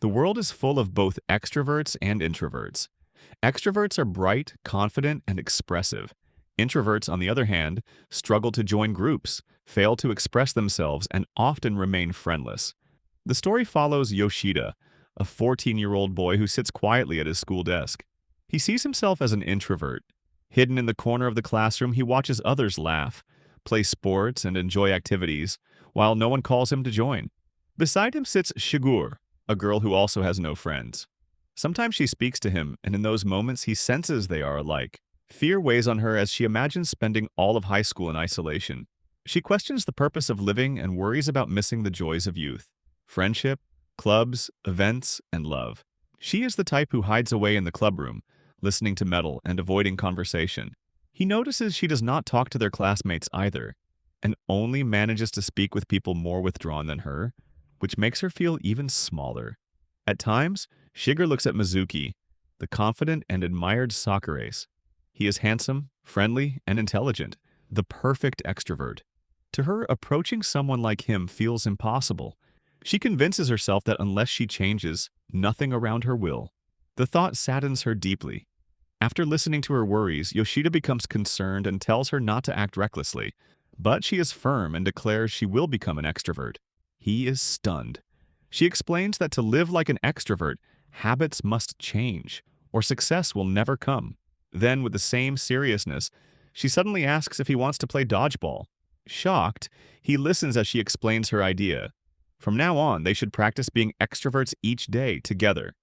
The world is full of both extroverts and introverts. Extroverts are bright, confident, and expressive. Introverts, on the other hand, struggle to join groups, fail to express themselves, and often remain friendless. The story follows Yoshida, a 14-year-old boy who sits quietly at his school desk. He sees himself as an introvert. Hidden in the corner of the classroom, he watches others laugh, play sports, and enjoy activities, while no one calls him to join. Beside him sits Shigure, a girl who also has no friends. Sometimes she speaks to him, and in those moments he senses they are alike. Fear weighs on her as she imagines spending all of high school in isolation. She questions the purpose of living and worries about missing the joys of youth: friendship, clubs, events, and love. She is the type who hides away in the clubroom, listening to metal and avoiding conversation. He notices she does not talk to their classmates either, and only manages to speak with people more withdrawn than her, which makes her feel even smaller. At times, Shigure looks at Mizuki, the confident and admired soccer ace. He is handsome, friendly, and intelligent, the perfect extrovert. To her, approaching someone like him feels impossible. She convinces herself that unless she changes, nothing around her will. The thought saddens her deeply. After listening to her worries, Yoshida becomes concerned and tells her not to act recklessly, but she is firm and declares she will become an extrovert. He is stunned. She explains that to live like an extrovert, habits must change, or success will never come. Then, with the same seriousness, she suddenly asks if he wants to play dodgeball. Shocked, he listens as she explains her idea. From now on, they should practice being extroverts each day together.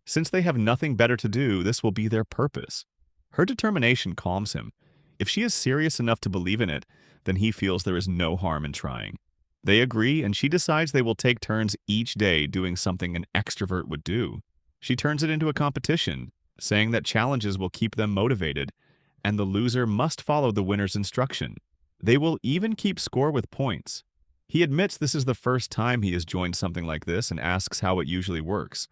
Since they have nothing better to do, this will be their purpose. Her determination calms him. If she is serious enough to believe in it, then he feels there is no harm in trying. They agree, and she decides they will take turns each day doing something an extrovert would do. She turns it into a competition, saying that challenges will keep them motivated, and the loser must follow the winner's instruction. They will even keep score with points. He admits this is the first time he has joined something like this and asks how it usually works.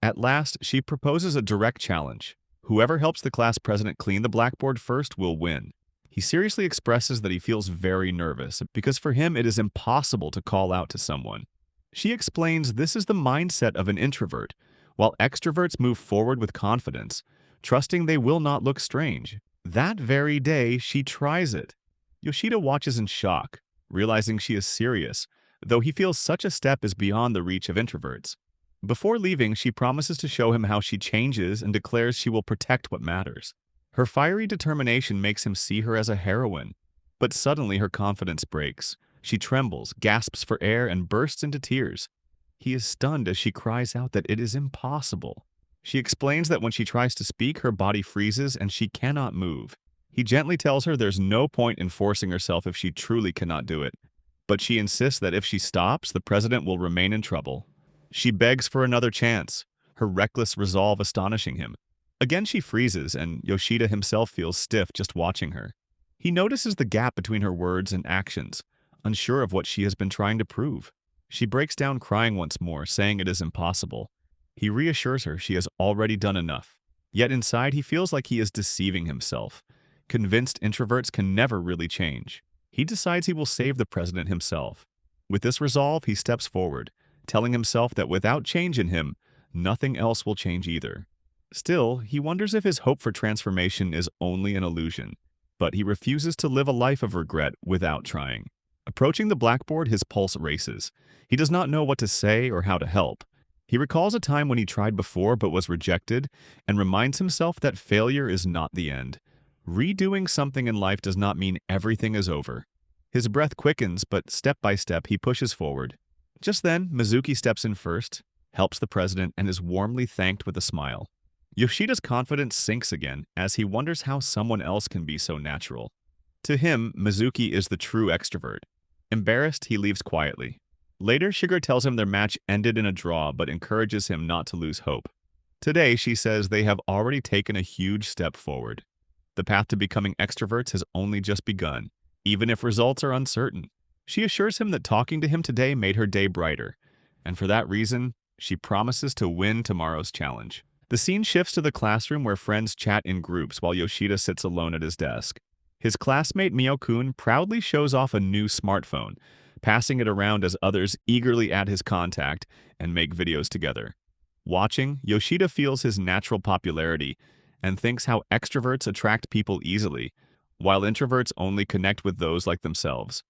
At last, she proposes a direct challenge. Whoever helps the class president clean the blackboard first will win. He seriously expresses that he feels very nervous because for him it is impossible to call out to someone. She explains this is the mindset of an introvert, while extroverts move forward with confidence, trusting they will not look strange. That very day, she tries it. Yoshida watches in shock, realizing she is serious, though he feels such a step is beyond the reach of introverts. Before leaving, she promises to show him how she changes and declares she will protect what matters. Her fiery determination makes him see her as a heroine. But suddenly her confidence breaks. She trembles, gasps for air, and bursts into tears. He is stunned as she cries out that it is impossible. She explains that when she tries to speak, her body freezes and she cannot move. He gently tells her there's no point in forcing herself if she truly cannot do it. But she insists that if she stops, the president will remain in trouble. She begs for another chance, her reckless resolve astonishing him. Again she freezes, and Yoshida himself feels stiff just watching her. He notices the gap between her words and actions, unsure of what she has been trying to prove. She breaks down crying once more, saying it is impossible. He reassures her she has already done enough. Yet inside he feels like he is deceiving himself. Convinced introverts can never really change. He decides he will save the president himself. With this resolve, he steps forward, telling himself that without change in him, nothing else will change either. Still, he wonders if his hope for transformation is only an illusion. But he refuses to live a life of regret without trying. Approaching the blackboard, his pulse races. He does not know what to say or how to help. He recalls a time when he tried before but was rejected, and reminds himself that failure is not the end. Redoing something in life does not mean everything is over. His breath quickens, but step by step he pushes forward. Just then, Mizuki steps in first, helps the president, and is warmly thanked with a smile. Yoshida's confidence sinks again as he wonders how someone else can be so natural. To him, Mizuki is the true extrovert. Embarrassed, he leaves quietly. Later, Shigure tells him their match ended in a draw but encourages him not to lose hope. Today, she says they have already taken a huge step forward. The path to becoming extroverts has only just begun, even if results are uncertain. She assures him that talking to him today made her day brighter, and for that reason, she promises to win tomorrow's challenge. The scene shifts to the classroom where friends chat in groups while Yoshida sits alone at his desk. His classmate Mio-kun proudly shows off a new smartphone, passing it around as others eagerly add his contact and make videos together. Watching, Yoshida feels his natural popularity and thinks how extroverts attract people easily, while introverts only connect with those like themselves.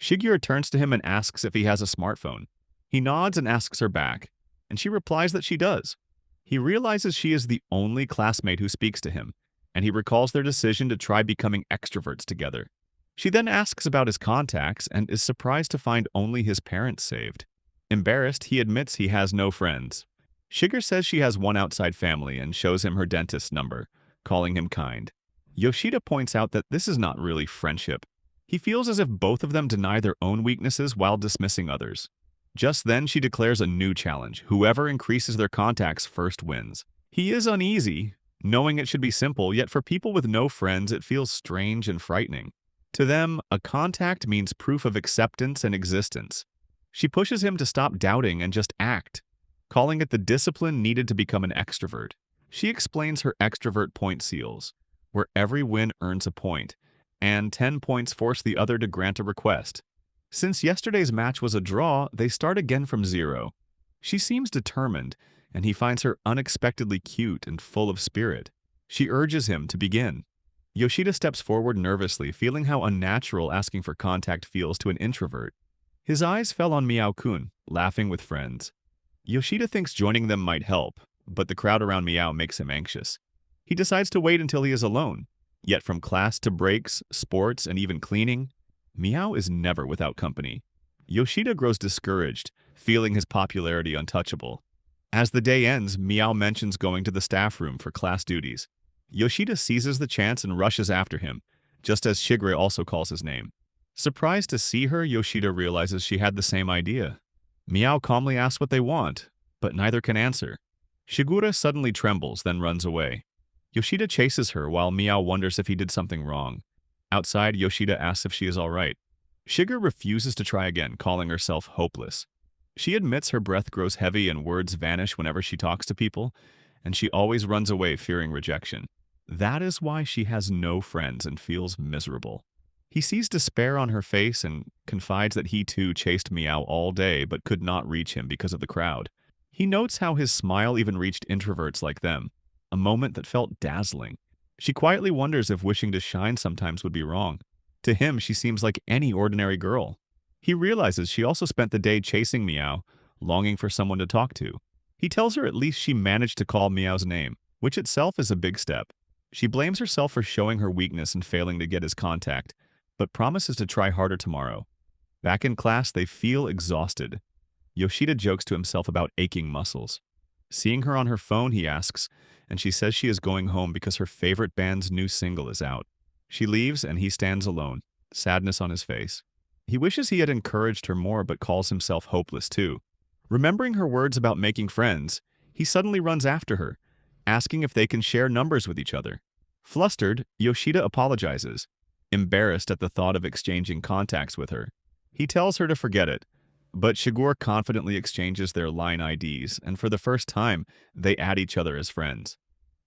Shigure turns to him and asks if he has a smartphone. He nods and asks her back, and she replies that she does. He realizes she is the only classmate who speaks to him, and he recalls their decision to try becoming extroverts together. She then asks about his contacts and is surprised to find only his parents saved. Embarrassed, he admits he has no friends. Shigure says she has one outside family and shows him her dentist's number, calling him kind. Yoshida points out that this is not really friendship. He feels as if both of them deny their own weaknesses while dismissing others. Just then, she declares a new challenge. Whoever increases their contacts first wins. He is uneasy, knowing it should be simple, yet for people with no friends, it feels strange and frightening. To them, a contact means proof of acceptance and existence. She pushes him to stop doubting and just act, calling it the discipline needed to become an extrovert. She explains her extrovert point seals, where every win earns a point, and 10 points force the other to grant a request. Since yesterday's match was a draw, they start again from 0. She seems determined, and he finds her unexpectedly cute and full of spirit. She urges him to begin. Yoshida steps forward nervously, feeling how unnatural asking for contact feels to an introvert. His eyes fell on Meow-kun, laughing with friends. Yoshida thinks joining them might help, but the crowd around Meow makes him anxious. He decides to wait until he is alone. Yet from class to breaks, sports, and even cleaning, Meow is never without company. Yoshida grows discouraged, feeling his popularity untouchable. As the day ends, Meow mentions going to the staff room for class duties. Yoshida seizes the chance and rushes after him, just as Shigure also calls his name. Surprised to see her, Yoshida realizes she had the same idea. Meow calmly asks what they want, but neither can answer. Shigure suddenly trembles, then runs away. Yoshida chases her while Meow wonders if he did something wrong. Outside, Yoshida asks if she is all right. Shigure refuses to try again, calling herself hopeless. She admits her breath grows heavy and words vanish whenever she talks to people, and she always runs away fearing rejection. That is why she has no friends and feels miserable. He sees despair on her face and confides that he too chased Meow all day but could not reach him because of the crowd. He notes how his smile even reached introverts like them, a moment that felt dazzling. She quietly wonders if wishing to shine sometimes would be wrong. To him, she seems like any ordinary girl. He realizes she also spent the day chasing Meow, longing for someone to talk to. He tells her at least she managed to call Meow's name, which itself is a big step. She blames herself for showing her weakness and failing to get his contact, but promises to try harder tomorrow. Back in class, they feel exhausted. Yoshida jokes to himself about aching muscles. Seeing her on her phone, he asks, and she says she is going home because her favorite band's new single is out. She leaves, and he stands alone, sadness on his face. He wishes he had encouraged her more but calls himself hopeless too. Remembering her words about making friends, he suddenly runs after her, asking if they can share numbers with each other. Flustered, Yoshida apologizes, embarrassed at the thought of exchanging contacts with her. He tells her to forget it, but Shigure confidently exchanges their line IDs, and for the first time, they add each other as friends.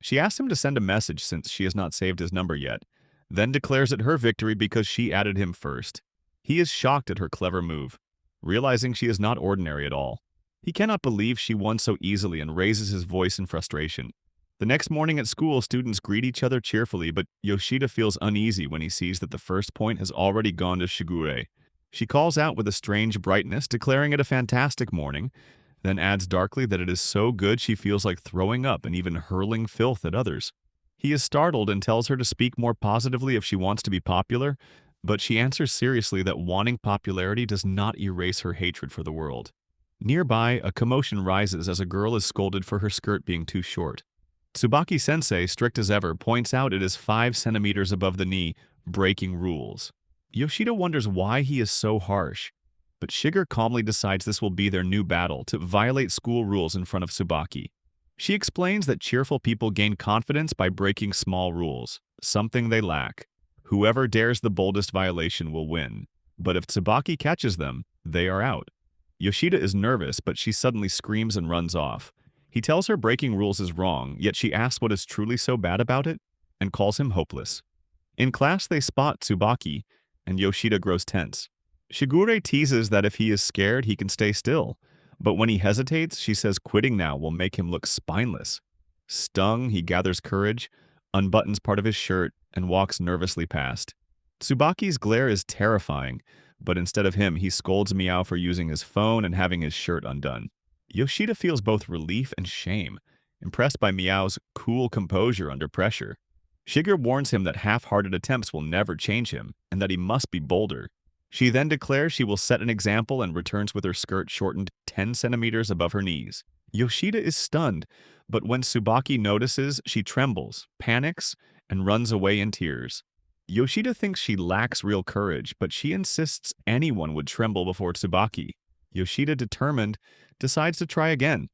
She asks him to send a message since she has not saved his number yet, then declares it her victory because she added him first. He is shocked at her clever move, realizing she is not ordinary at all. He cannot believe she won so easily and raises his voice in frustration. The next morning at school, students greet each other cheerfully, but Yoshida feels uneasy when he sees that the first point has already gone to Shigure. She calls out with a strange brightness, declaring it a fantastic morning, then adds darkly that it is so good she feels like throwing up and even hurling filth at others. He is startled and tells her to speak more positively if she wants to be popular, but she answers seriously that wanting popularity does not erase her hatred for the world. Nearby, a commotion rises as a girl is scolded for her skirt being too short. Tsubaki-sensei, strict as ever, points out it is 5 centimeters above the knee, breaking rules. Yoshida wonders why he is so harsh, but Shigure calmly decides this will be their new battle, to violate school rules in front of Tsubaki. She explains that cheerful people gain confidence by breaking small rules, something they lack. Whoever dares the boldest violation will win, but if Tsubaki catches them, they are out. Yoshida is nervous, but she suddenly screams and runs off. He tells her breaking rules is wrong, yet she asks what is truly so bad about it, and calls him hopeless. In class, they spot Tsubaki, and Yoshida grows tense. Shigure teases that if he is scared, he can stay still, But when he hesitates, she says quitting now will make him look spineless. Stung, he gathers courage, unbuttons part of his shirt, and walks nervously past. Tsubaki's glare is terrifying, but instead of him, he scolds Meow for using his phone and having his shirt undone. Yoshida feels both relief and shame, impressed by Meow's cool composure under pressure. Shigure warns him that half-hearted attempts will never change him, and that he must be bolder. She then declares she will set an example and returns with her skirt shortened 10 centimeters above her knees. Yoshida is stunned, but when Tsubaki notices, she trembles, panics, and runs away in tears. Yoshida thinks she lacks real courage, but she insists anyone would tremble before Tsubaki. Yoshida, determined, decides to try again,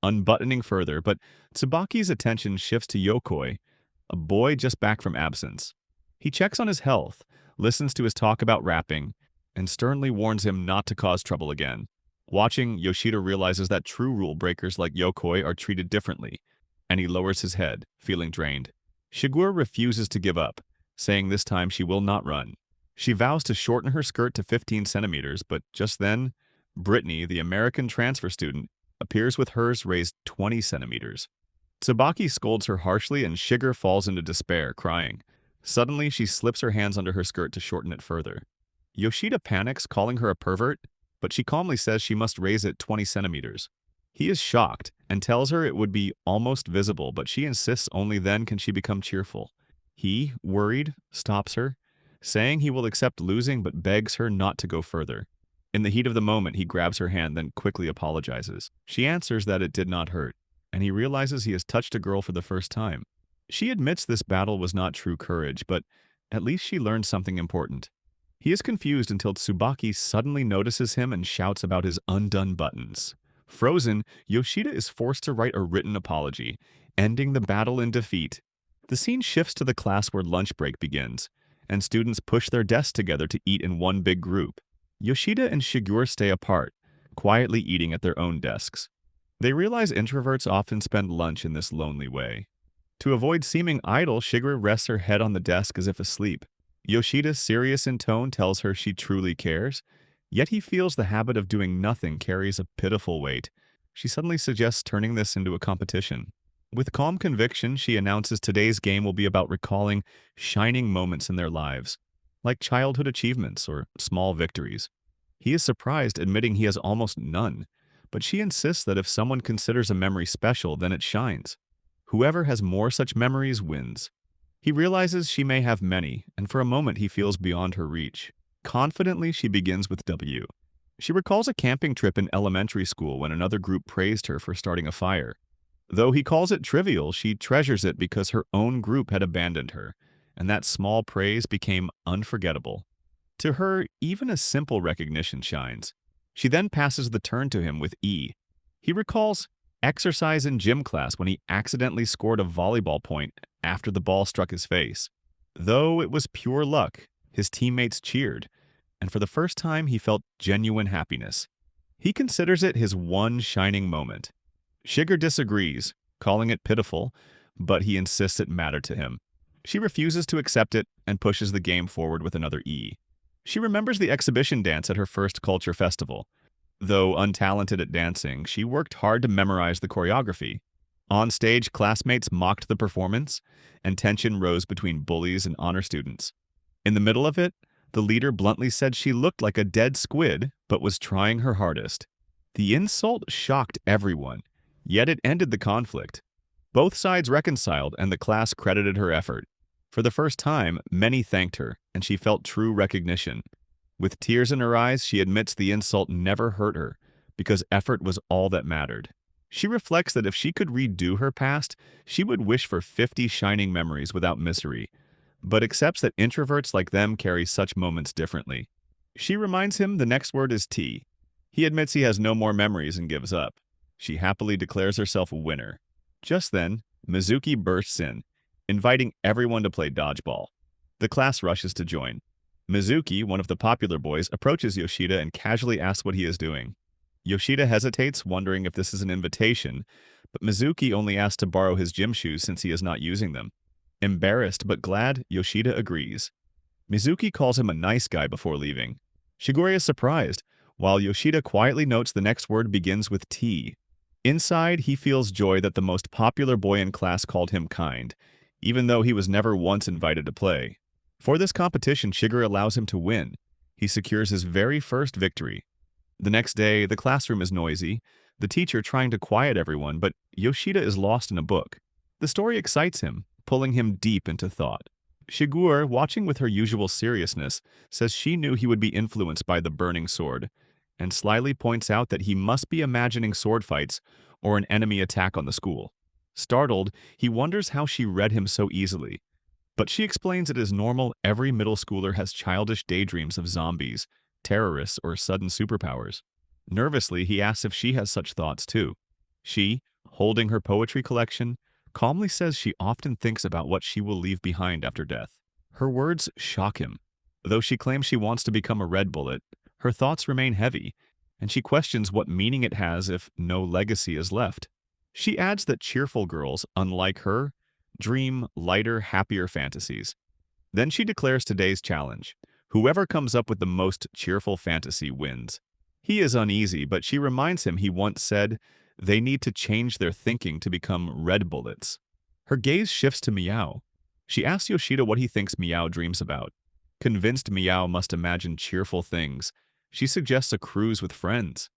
unbuttoning further, but Tsubaki's attention shifts to Yokoi, a boy just back from absence. He checks on his health, listens to his talk about rapping, and sternly warns him not to cause trouble again. Watching, Yoshida realizes that true rule breakers like Yokoi are treated differently, and he lowers his head, feeling drained. Shigure refuses to give up, saying this time she will not run. She vows to shorten her skirt to 15 centimeters, but just then, Brittany, the American transfer student, appears with hers raised 20 centimeters. Tsubaki scolds her harshly and Shigure falls into despair, crying. Suddenly, she slips her hands under her skirt to shorten it further. Yoshida panics, calling her a pervert, but she calmly says she must raise it 20 centimeters. He is shocked and tells her it would be almost visible, but she insists only then can she become cheerful. He, worried, stops her, saying he will accept losing but begs her not to go further. In the heat of the moment, he grabs her hand, then quickly apologizes. She answers that it did not hurt, and he realizes he has touched a girl for the first time. She admits this battle was not true courage, but at least she learned something important. He is confused until Tsubaki suddenly notices him and shouts about his undone buttons. Frozen, Yoshida is forced to write a written apology, ending the battle in defeat. The scene shifts to the class where lunch break begins, and students push their desks together to eat in one big group. Yoshida and Shigure stay apart, quietly eating at their own desks. They realize introverts often spend lunch in this lonely way. To avoid seeming idle, Shigure rests her head on the desk as if asleep. Yoshida, serious in tone, tells her she truly cares, yet he feels the habit of doing nothing carries a pitiful weight. She suddenly suggests turning this into a competition. With calm conviction, she announces today's game will be about recalling shining moments in their lives, like childhood achievements or small victories. He is surprised, admitting he has almost none, but she insists that if someone considers a memory special, then it shines. Whoever has more such memories wins. He realizes she may have many, and for a moment he feels beyond her reach. Confidently, she begins with W. She recalls a camping trip in elementary school when another group praised her for starting a fire. Though he calls it trivial, she treasures it because her own group had abandoned her, and that small praise became unforgettable. To her, even a simple recognition shines. She then passes the turn to him with E. He recalls exercise in gym class when he accidentally scored a volleyball point after the ball struck his face. Though it was pure luck, his teammates cheered, and for the first time he felt genuine happiness. He considers it his one shining moment. Shigure disagrees, calling it pitiful, but he insists it mattered to him. She refuses to accept it and pushes the game forward with another E. She remembers the exhibition dance at her first culture festival. Though untalented at dancing, she worked hard to memorize the choreography. On stage, classmates mocked the performance, and tension rose between bullies and honor students. In the middle of it, the leader bluntly said she looked like a dead squid, but was trying her hardest. The insult shocked everyone, yet it ended the conflict. Both sides reconciled, and the class credited her effort. For the first time, many thanked her, and she felt true recognition. With tears in her eyes, she admits the insult never hurt her, because effort was all that mattered. She reflects that if she could redo her past, she would wish for 50 shining memories without misery, but accepts that introverts like them carry such moments differently. She reminds him the next word is T. He admits he has no more memories and gives up. She happily declares herself a winner. Just then, Mizuki bursts in, inviting everyone to play dodgeball. The class rushes to join. Mizuki, one of the popular boys, approaches Yoshida and casually asks what he is doing. Yoshida hesitates, wondering if this is an invitation, but Mizuki only asks to borrow his gym shoes since he is not using them. Embarrassed but glad, Yoshida agrees. Mizuki calls him a nice guy before leaving. Shigure is surprised, while Yoshida quietly notes the next word begins with T. Inside, he feels joy that the most popular boy in class called him kind, even though he was never once invited to play. For this competition, Shigure allows him to win. He secures his very first victory. The next day, the classroom is noisy, the teacher trying to quiet everyone, but Yoshida is lost in a book. The story excites him, pulling him deep into thought. Shigure, watching with her usual seriousness, says she knew he would be influenced by the burning sword, and slyly points out that he must be imagining sword fights or an enemy attack on the school. Startled, he wonders how she read him so easily. But she explains it is normal. Every middle schooler has childish daydreams of zombies, terrorists, or sudden superpowers. Nervously, he asks if she has such thoughts too. She, holding her poetry collection, calmly says she often thinks about what she will leave behind after death. Her words shock him. Though she claims she wants to become a red bullet, her thoughts remain heavy, and she questions what meaning it has if no legacy is left. She adds that cheerful girls, unlike her, dream lighter, happier fantasies. Then she declares today's challenge. Whoever comes up with the most cheerful fantasy wins. He is uneasy, but she reminds him he once said they need to change their thinking to become red bullets. Her gaze shifts to Meow. She asks Yoshida what he thinks Meow dreams about. Convinced Meow must imagine cheerful things, she suggests a cruise with friends.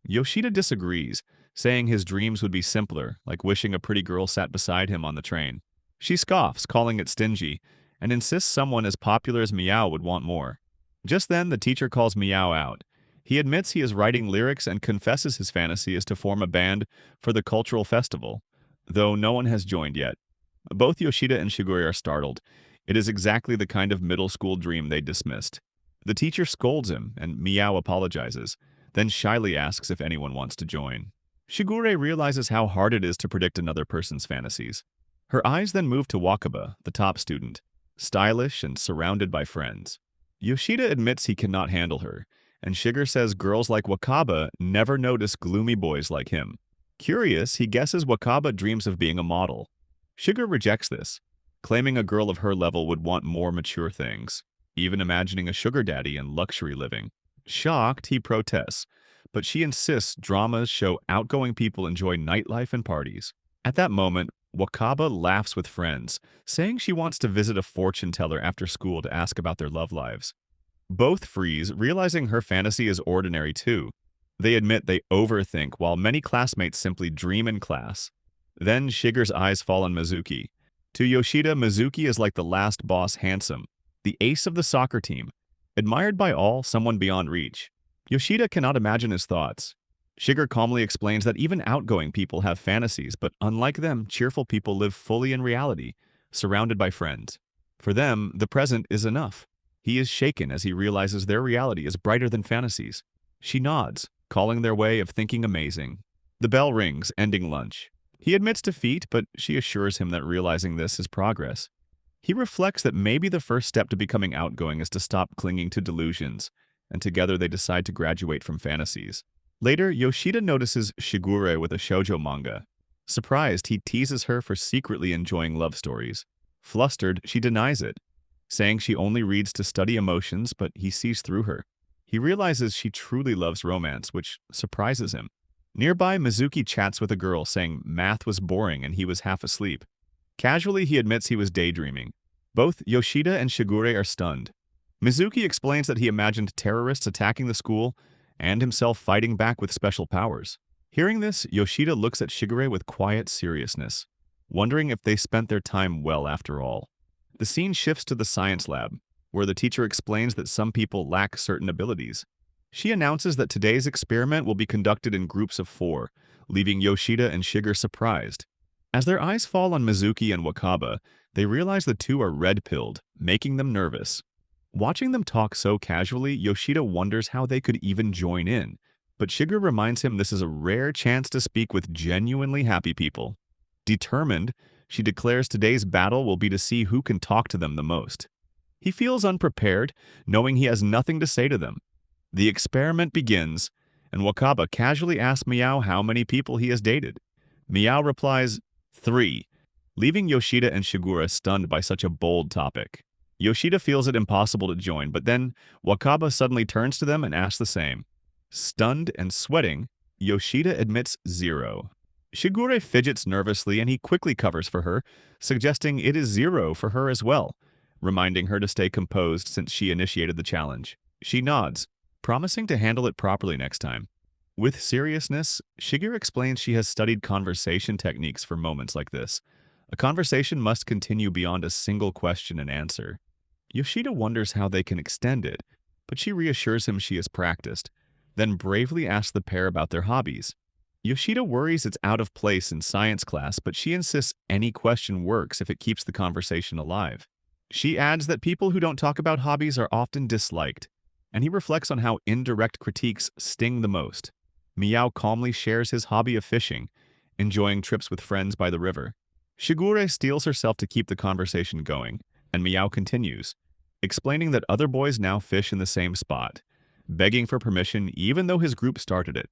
Yoshida disagrees, saying his dreams would be simpler, like wishing a pretty girl sat beside him on the train. She scoffs, calling it stingy, and insists someone as popular as Meow would want more. Just then, the teacher calls Meow out. He admits he is writing lyrics and confesses his fantasy is to form a band for the cultural festival, though no one has joined yet. Both Yoshida and Shigure are startled. It is exactly the kind of middle school dream they dismissed. The teacher scolds him, and Meow apologizes, then shyly asks if anyone wants to join. Shigure realizes how hard it is to predict another person's fantasies. Her eyes then move to Wakaba, the top student, stylish and surrounded by friends. Yoshida admits he cannot handle her, and Shigure says girls like Wakaba never notice gloomy boys like him. Curious, he guesses Wakaba dreams of being a model. Shigure rejects this, claiming a girl of her level would want more mature things, even imagining a sugar daddy and luxury living. Shocked, he protests, but she insists dramas show outgoing people enjoy nightlife and parties. At that moment, Wakaba laughs with friends, saying she wants to visit a fortune teller after school to ask about their love lives. Both freeze, realizing her fantasy is ordinary too. They admit they overthink, while many classmates simply dream in class. Then Shigure's eyes fall on Mizuki. To Yoshida, Mizuki is like the last boss handsome, the ace of the soccer team, admired by all, someone beyond reach. Yoshida cannot imagine his thoughts. Shigure calmly explains that even outgoing people have fantasies, but unlike them, cheerful people live fully in reality, surrounded by friends. For them, the present is enough. He is shaken as he realizes their reality is brighter than fantasies. She nods, calling their way of thinking amazing. The bell rings, ending lunch. He admits defeat, but she assures him that realizing this is progress. He reflects that maybe the first step to becoming outgoing is to stop clinging to delusions, and together they decide to graduate from fantasies. Later, Yoshida notices Shigure with a shoujo manga. Surprised, he teases her for secretly enjoying love stories. Flustered, she denies it, saying she only reads to study emotions, but he sees through her. He realizes she truly loves romance, which surprises him. Nearby, Mizuki chats with a girl, saying math was boring and he was half asleep. Casually, he admits he was daydreaming. Both Yoshida and Shigure are stunned. Mizuki explains that he imagined terrorists attacking the school and himself fighting back with special powers. Hearing this, Yoshida looks at Shigure with quiet seriousness, wondering if they spent their time well after all. The scene shifts to the science lab, where the teacher explains that some people lack certain abilities. She announces that today's experiment will be conducted in groups of 4, leaving Yoshida and Shigure surprised. As their eyes fall on Mizuki and Wakaba, they realize the two are red-pilled, making them nervous. Watching them talk so casually, Yoshida wonders how they could even join in, but Shigure reminds him this is a rare chance to speak with genuinely happy people. Determined, she declares today's battle will be to see who can talk to them the most. He feels unprepared, knowing he has nothing to say to them. The experiment begins, and Wakaba casually asks Meow how many people he has dated. Meow replies, 3, leaving Yoshida and Shigure stunned by such a bold topic. Yoshida feels it impossible to join, but then Wakaba suddenly turns to them and asks the same. Stunned and sweating, Yoshida admits 0. Shigure fidgets nervously and he quickly covers for her, suggesting it is 0 for her as well, reminding her to stay composed since she initiated the challenge. She nods, promising to handle it properly next time. With seriousness, Shigure explains she has studied conversation techniques for moments like this. A conversation must continue beyond a single question and answer. Yoshida wonders how they can extend it, but she reassures him she has practiced, then bravely asks the pair about their hobbies. Yoshida worries it's out of place in science class, but she insists any question works if it keeps the conversation alive. She adds that people who don't talk about hobbies are often disliked, and he reflects on how indirect critiques sting the most. Miao calmly shares his hobby of fishing, enjoying trips with friends by the river. Shigure steels herself to keep the conversation going, and Miao continues, explaining that other boys now fish in the same spot, begging for permission even though his group started it.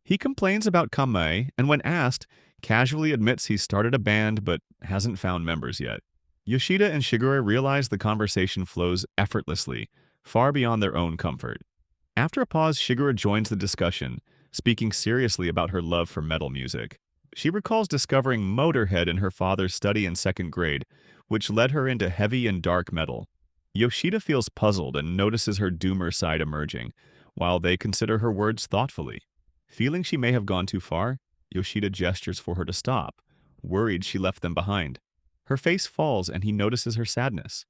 He complains about kamae, and when asked, casually admits he started a band but hasn't found members yet. Yoshida and Shigure realize the conversation flows effortlessly, far beyond their own comfort. After a pause, Shigure joins the discussion, speaking seriously about her love for metal music. She recalls discovering Motorhead in her father's study in 2nd grade, which led her into heavy and dark metal. Yoshida feels puzzled and notices her doomer side emerging, while they consider her words thoughtfully. Feeling she may have gone too far, Yoshida gestures for her to stop, worried she left them behind. Her face falls and he notices her sadness.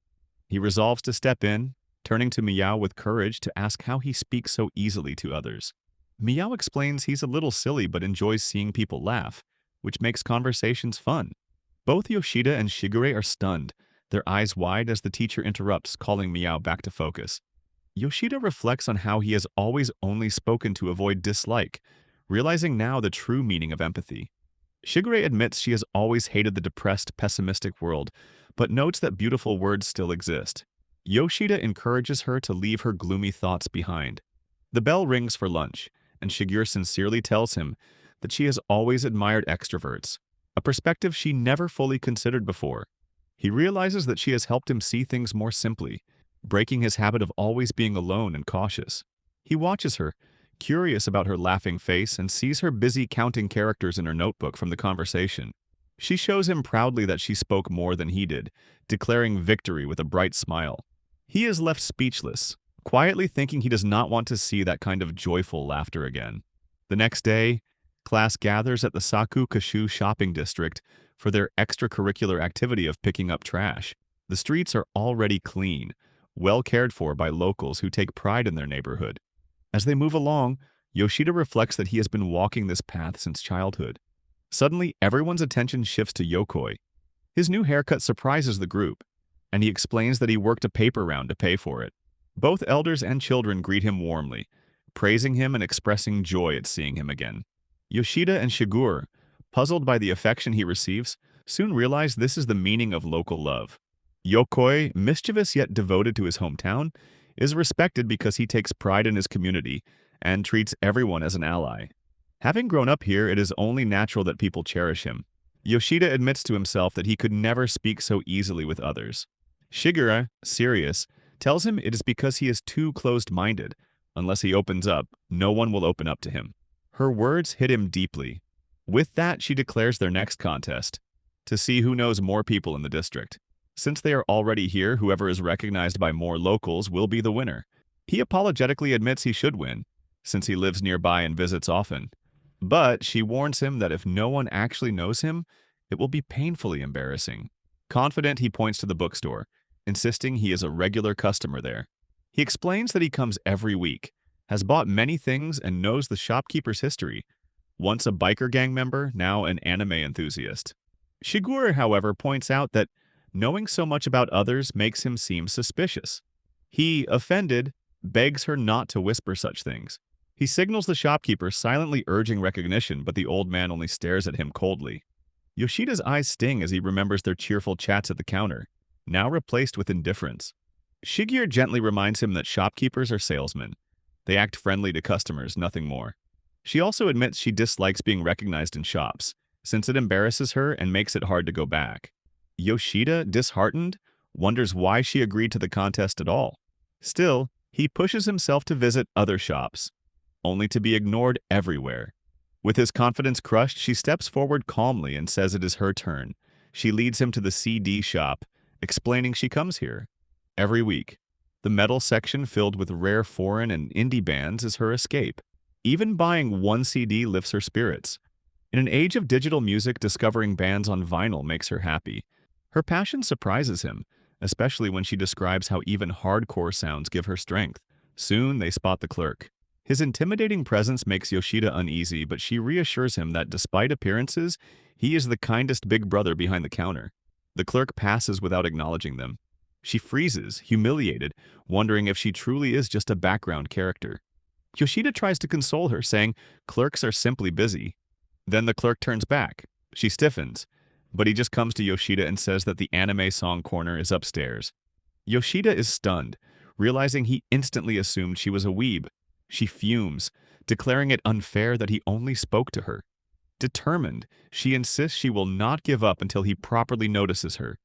He resolves to step in, turning to Miao with courage to ask how he speaks so easily to others. Miao explains he's a little silly but enjoys seeing people laugh, which makes conversations fun. Both Yoshida and Shigure are stunned, their eyes wide as the teacher interrupts, calling Miao back to focus. Yoshida reflects on how he has always only spoken to avoid dislike, realizing now the true meaning of empathy. Shigure admits she has always hated the depressed, pessimistic world, but notes that beautiful words still exist. Yoshida encourages her to leave her gloomy thoughts behind. The bell rings for lunch, and Shigure sincerely tells him that she has always admired extroverts, a perspective she never fully considered before. He realizes that she has helped him see things more simply, breaking his habit of always being alone and cautious. He watches her, curious about her laughing face, and sees her busy counting characters in her notebook from the conversation. She shows him proudly that she spoke more than he did, declaring victory with a bright smile. He is left speechless, quietly thinking he does not want to see that kind of joyful laughter again. The next day, class gathers at the Saku-Kashu shopping district for their extracurricular activity of picking up trash. The streets are already clean, well cared for by locals who take pride in their neighborhood. As they move along, Yoshida reflects that he has been walking this path since childhood. Suddenly, everyone's attention shifts to Yokoi. His new haircut surprises the group, and he explains that he worked a paper round to pay for it. Both elders and children greet him warmly, praising him and expressing joy at seeing him again. Yoshida and Shigure, puzzled by the affection he receives, soon realize this is the meaning of local love. Yokoi, mischievous yet devoted to his hometown, is respected because he takes pride in his community and treats everyone as an ally. Having grown up here, it is only natural that people cherish him. Yoshida admits to himself that he could never speak so easily with others. Shigure, serious, tells him it is because he is too closed-minded. Unless he opens up, no one will open up to him. Her words hit him deeply. With that, she declares their next contest, to see who knows more people in the district. Since they are already here, whoever is recognized by more locals will be the winner. He apologetically admits he should win, since he lives nearby and visits often. But she warns him that if no one actually knows him, it will be painfully embarrassing. Confident, he points to the bookstore, insisting he is a regular customer there. He explains that he comes every week, has bought many things, and knows the shopkeeper's history. Once a biker gang member, now an anime enthusiast. Shigure, however, points out that knowing so much about others makes him seem suspicious. He, offended, begs her not to whisper such things. He signals the shopkeeper, silently urging recognition, but the old man only stares at him coldly. Yoshida's eyes sting as he remembers their cheerful chats at the counter, now replaced with indifference. Shigure gently reminds him that shopkeepers are salesmen. They act friendly to customers, nothing more. She also admits she dislikes being recognized in shops, since it embarrasses her and makes it hard to go back. Yoshida, disheartened, wonders why she agreed to the contest at all. Still, he pushes himself to visit other shops. only to be ignored everywhere. With his confidence crushed, she steps forward calmly and says it is her turn. She leads him to the CD shop, explaining she comes here every week. The metal section filled with rare foreign and indie bands is her escape. Even buying one CD lifts her spirits. In an age of digital music, discovering bands on vinyl makes her happy. Her passion surprises him, especially when she describes how even hardcore sounds give her strength. Soon, they spot the clerk. His intimidating presence makes Yoshida uneasy, but she reassures him that despite appearances, he is the kindest big brother behind the counter. The clerk passes without acknowledging them. She freezes, humiliated, wondering if she truly is just a background character. Yoshida tries to console her, saying clerks are simply busy. Then the clerk turns back. She stiffens, but he just comes to Yoshida and says that the anime song corner is upstairs. Yoshida is stunned, realizing he instantly assumed she was a weeb. She fumes, declaring it unfair that he only spoke to her. Determined, she insists she will not give up until he properly notices her.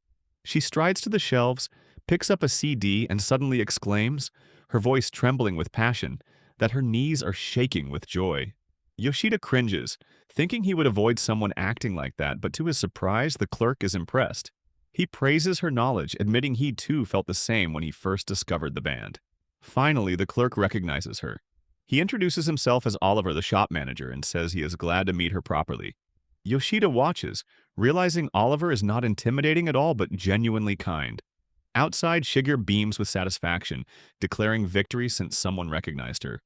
She strides to the shelves, picks up a CD, and suddenly exclaims, her voice trembling with passion, that her knees are shaking with joy. Yoshida cringes, thinking he would avoid someone acting like that, but to his surprise, the clerk is impressed. He praises her knowledge, admitting he too felt the same when he first discovered the band. Finally, the clerk recognizes her. He introduces himself as Oliver, the shop manager, and says he is glad to meet her properly. Yoshida watches, realizing Oliver is not intimidating at all but genuinely kind. Outside, Shigure beams with satisfaction, declaring victory since someone recognized her.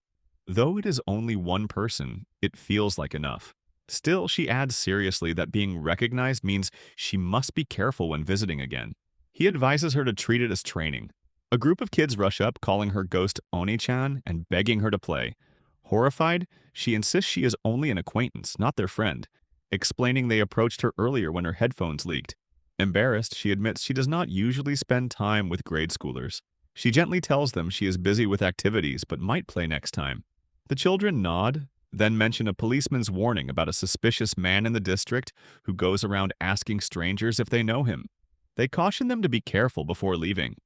Though it is only one person, it feels like enough. Still, she adds seriously that being recognized means she must be careful when visiting again. He advises her to treat it as training. A group of kids rush up, calling her ghost Oni-chan and begging her to play. Horrified, she insists she is only an acquaintance, not their friend, explaining they approached her earlier when her headphones leaked. Embarrassed, she admits she does not usually spend time with grade schoolers. She gently tells them she is busy with activities but might play next time. The children nod, then mention a policeman's warning about a suspicious man in the district who goes around asking strangers if they know him. They caution them to be careful before leaving.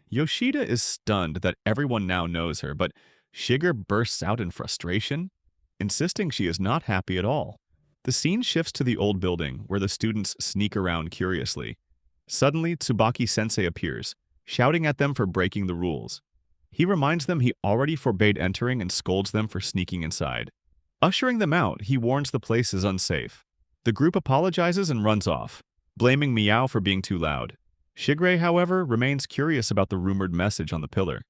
Yoshida is stunned that everyone now knows her, but Shigure bursts out in frustration, insisting she is not happy at all. The scene shifts to the old building, where the students sneak around curiously. Suddenly, Tsubaki-sensei appears, shouting at them for breaking the rules. He reminds them he already forbade entering and scolds them for sneaking inside. Ushering them out, he warns the place is unsafe. The group apologizes and runs off, blaming Meow for being too loud. Shigure, however, remains curious about the rumored message on the pillar.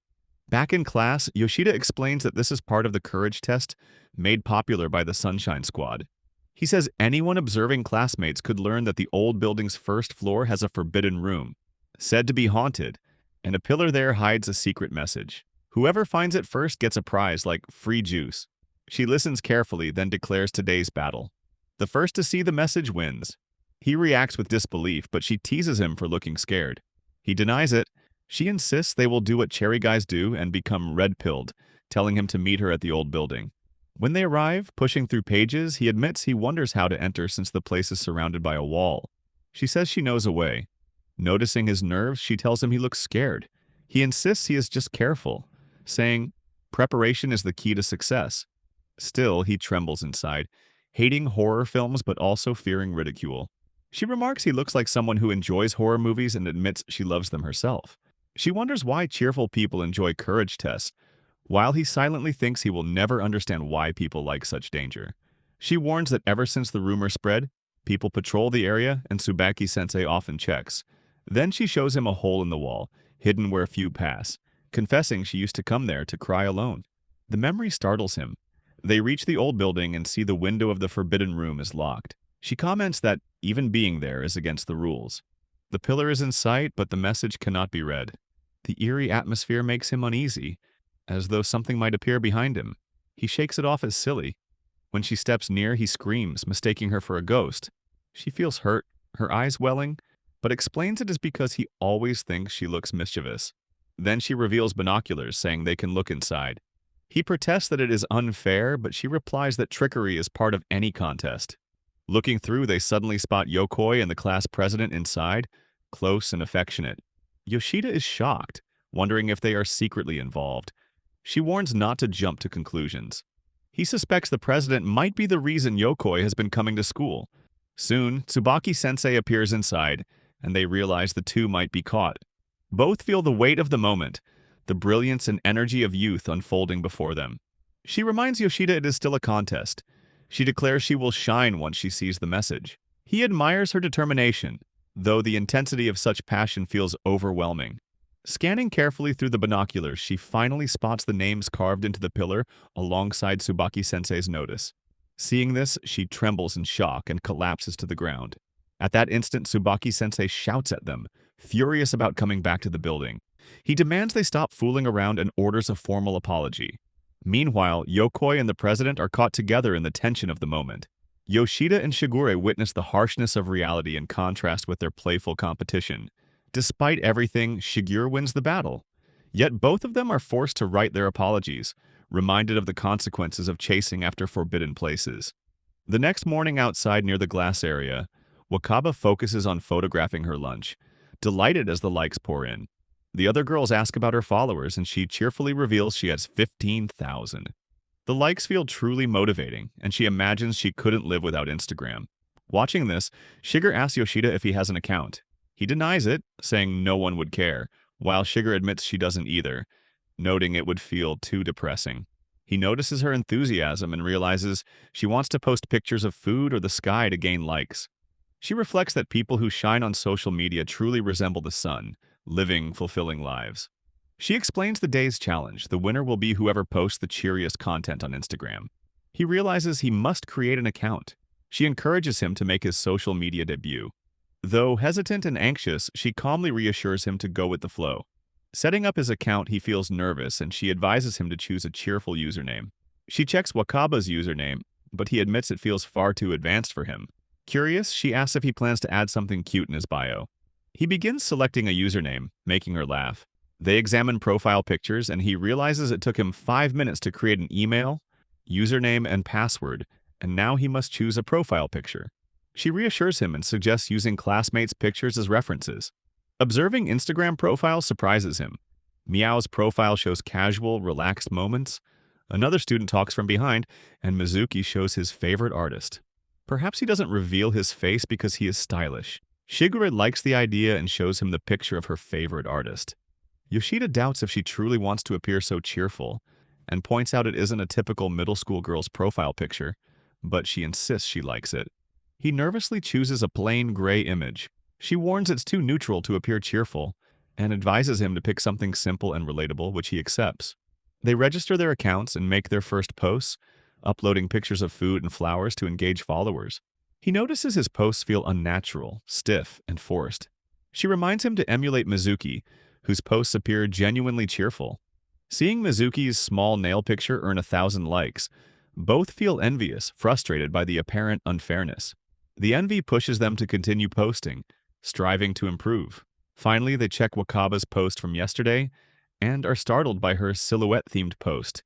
Back in class, Yoshida explains that this is part of the courage test made popular by the Sunshine Squad. He says anyone observing classmates could learn that the old building's first floor has a forbidden room, said to be haunted, and a pillar there hides a secret message. Whoever finds it first gets a prize like free juice. She listens carefully, then declares today's battle. The first to see the message wins. He reacts with disbelief, but she teases him for looking scared. He denies it. She insists they will do what cherry guys do and become red-pilled, telling him to meet her at the old building. When they arrive, pushing through pages, he admits he wonders how to enter since the place is surrounded by a wall. She says she knows a way. Noticing his nerves, she tells him he looks scared. He insists he is just careful, saying, preparation is the key to success. Still, he trembles inside, hating horror films but also fearing ridicule. She remarks he looks like someone who enjoys horror movies and admits she loves them herself. She wonders why cheerful people enjoy courage tests, while he silently thinks he will never understand why people like such danger. She warns that ever since the rumor spread, people patrol the area and Tsubaki-sensei often checks. Then she shows him a hole in the wall, hidden where few pass, confessing she used to come there to cry alone. The memory startles him. They reach the old building and see the window of the forbidden room is locked. She comments that even being there is against the rules. The pillar is in sight, but the message cannot be read. The eerie atmosphere makes him uneasy, as though something might appear behind him. He shakes it off as silly. When she steps near, he screams, mistaking her for a ghost. She feels hurt, her eyes welling, but explains it is because he always thinks she looks mischievous. Then she reveals binoculars, saying they can look inside. He protests that it is unfair, but she replies that trickery is part of any contest. Looking through, they suddenly spot Yokoi and the class president inside, close and affectionate. Yoshida is shocked, wondering if they are secretly involved. She warns not to jump to conclusions. He suspects the president might be the reason Yokoi has been coming to school. Soon, Tsubaki-sensei appears inside, and they realize the two might be caught. Both feel the weight of the moment, the brilliance and energy of youth unfolding before them. She reminds Yoshida it is still a contest. She declares she will shine once she sees the message. He admires her determination, though the intensity of such passion feels overwhelming. Scanning carefully through the binoculars, she finally spots the names carved into the pillar alongside Tsubaki-sensei's notice. Seeing this, she trembles in shock and collapses to the ground. At that instant, Tsubaki-sensei shouts at them, furious about coming back to the building. He demands they stop fooling around and orders a formal apology. Meanwhile, Yokoi and the president are caught together in the tension of the moment. Yoshida and Shigure witness the harshness of reality in contrast with their playful competition. Despite everything, Shigure wins the battle. Yet both of them are forced to write their apologies, reminded of the consequences of chasing after forbidden places. The next morning outside near the glass area, Wakaba focuses on photographing her lunch, delighted as the likes pour in. The other girls ask about her followers, and she cheerfully reveals she has 15,000. The likes feel truly motivating, and she imagines she couldn't live without Instagram. Watching this, Shigure asks Yoshida if he has an account. He denies it, saying no one would care, while Shigure admits she doesn't either, noting it would feel too depressing. He notices her enthusiasm and realizes she wants to post pictures of food or the sky to gain likes. She reflects that people who shine on social media truly resemble the sun, living fulfilling lives. She explains the day's challenge. The winner will be whoever posts the cheeriest content on Instagram. He realizes he must create an account. She encourages him to make his social media debut. Though hesitant and anxious, she calmly reassures him to go with the flow. Setting up his account, he feels nervous, and she advises him to choose a cheerful username. She checks Wakaba's username, but he admits it feels far too advanced for him. Curious, she asks if he plans to add something cute in his bio. He begins selecting a username, making her laugh. They examine profile pictures, and he realizes it took him 5 minutes to create an email, username, and password, and now he must choose a profile picture. She reassures him and suggests using classmates' pictures as references. Observing Instagram profiles surprises him. Meow's profile shows casual, relaxed moments. Another student talks from behind, and Mizuki shows his favorite artist. Perhaps he doesn't reveal his face because he is stylish. Shigure likes the idea and shows him the picture of her favorite artist. Yoshida doubts if she truly wants to appear so cheerful, and points out it isn't a typical middle school girl's profile picture, but she insists she likes it. He nervously chooses a plain gray image. She warns it's too neutral to appear cheerful, and advises him to pick something simple and relatable, which he accepts. They register their accounts and make their first posts, uploading pictures of food and flowers to engage followers. He notices his posts feel unnatural, stiff, and forced. She reminds him to emulate Mizuki, whose posts appear genuinely cheerful. Seeing Mizuki's small nail picture earn 1,000 likes, both feel envious, frustrated by the apparent unfairness. The envy pushes them to continue posting, striving to improve. Finally, they check Wakaba's post from yesterday and are startled by her silhouette-themed post,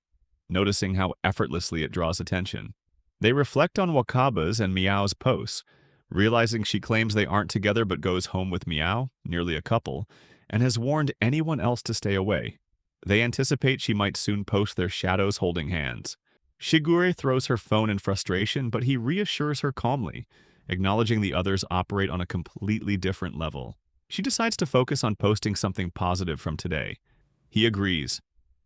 noticing how effortlessly it draws attention. They reflect on Wakaba's and Meow's posts, realizing she claims they aren't together but goes home with Meow, nearly a couple, and has warned anyone else to stay away. They anticipate she might soon post their shadows holding hands. Shigure throws her phone in frustration, but he reassures her calmly, acknowledging the others operate on a completely different level. She decides to focus on posting something positive from today. He agrees,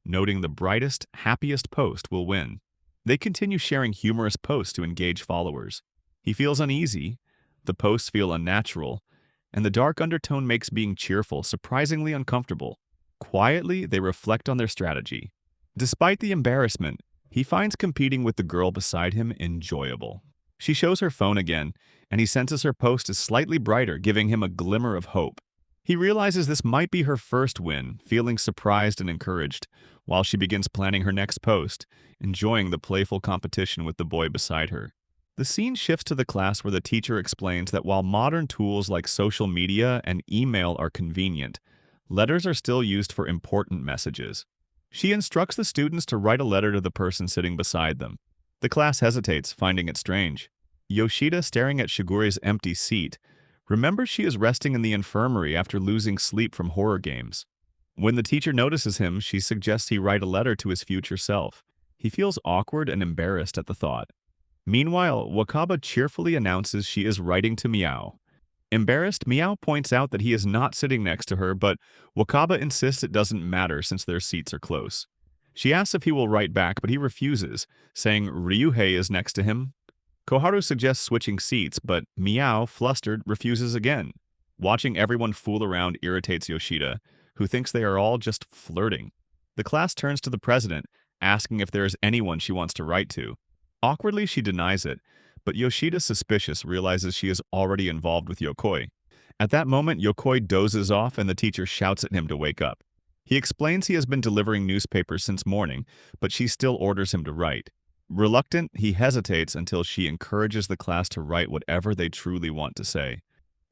noting the brightest, happiest post will win. They continue sharing humorous posts to engage followers. He feels uneasy, the posts feel unnatural, and the dark undertone makes being cheerful surprisingly uncomfortable. Quietly, they reflect on their strategy. Despite the embarrassment, he finds competing with the girl beside him enjoyable. She shows her phone again, and he senses her post is slightly brighter, giving him a glimmer of hope. He realizes this might be her first win, feeling surprised and encouraged, while she begins planning her next post, enjoying the playful competition with the boy beside her. The scene shifts to the class where the teacher explains that while modern tools like social media and email are convenient, letters are still used for important messages. She instructs the students to write a letter to the person sitting beside them. The class hesitates, finding it strange. Yoshida, staring at Shigure's empty seat, remembers she is resting in the infirmary after losing sleep from horror games. When the teacher notices him, she suggests he write a letter to his future self. He feels awkward and embarrassed at the thought. Meanwhile, Wakaba cheerfully announces she is writing to Meow. Embarrassed, Meow points out that he is not sitting next to her, but Wakaba insists it doesn't matter since their seats are close. She asks if he will write back, but he refuses, saying Ryuhei is next to him. Koharu suggests switching seats, but Meow, flustered, refuses again. Watching everyone fool around irritates Yoshida, who thinks they are all just flirting. The class turns to the president, asking if there is anyone she wants to write to. Awkwardly, she denies it, but Yoshida, suspicious, realizes she is already involved with Yokoi. At that moment, Yokoi dozes off and the teacher shouts at him to wake up. He explains he has been delivering newspapers since morning, but she still orders him to write. Reluctant, he hesitates until she encourages the class to write whatever they truly want to say.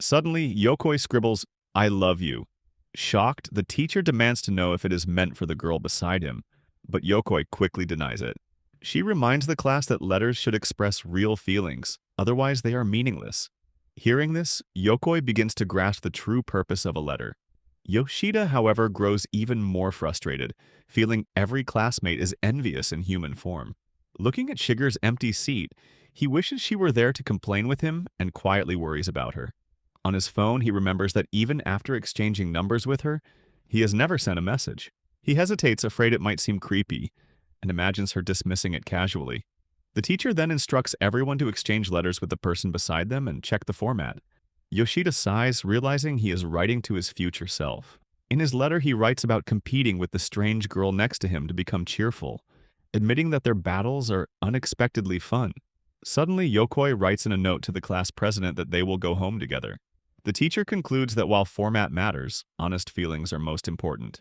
Suddenly, Yokoi scribbles, "I love you." Shocked, the teacher demands to know if it is meant for the girl beside him, but Yokoi quickly denies it. She reminds the class that letters should express real feelings, otherwise they are meaningless. Hearing this, Yokoi begins to grasp the true purpose of a letter. Yoshida, however, grows even more frustrated, feeling every classmate is envious in human form. Looking at Shigure's empty seat, he wishes she were there to complain with him and quietly worries about her. On his phone, he remembers that even after exchanging numbers with her, he has never sent a message. He hesitates, afraid it might seem creepy, and imagines her dismissing it casually. The teacher then instructs everyone to exchange letters with the person beside them and check the format. Yoshida sighs, realizing he is writing to his future self. In his letter, he writes about competing with the strange girl next to him to become cheerful, admitting that their battles are unexpectedly fun. Suddenly, Yokoi writes in a note to the class president that they will go home together. The teacher concludes that while format matters, honest feelings are most important.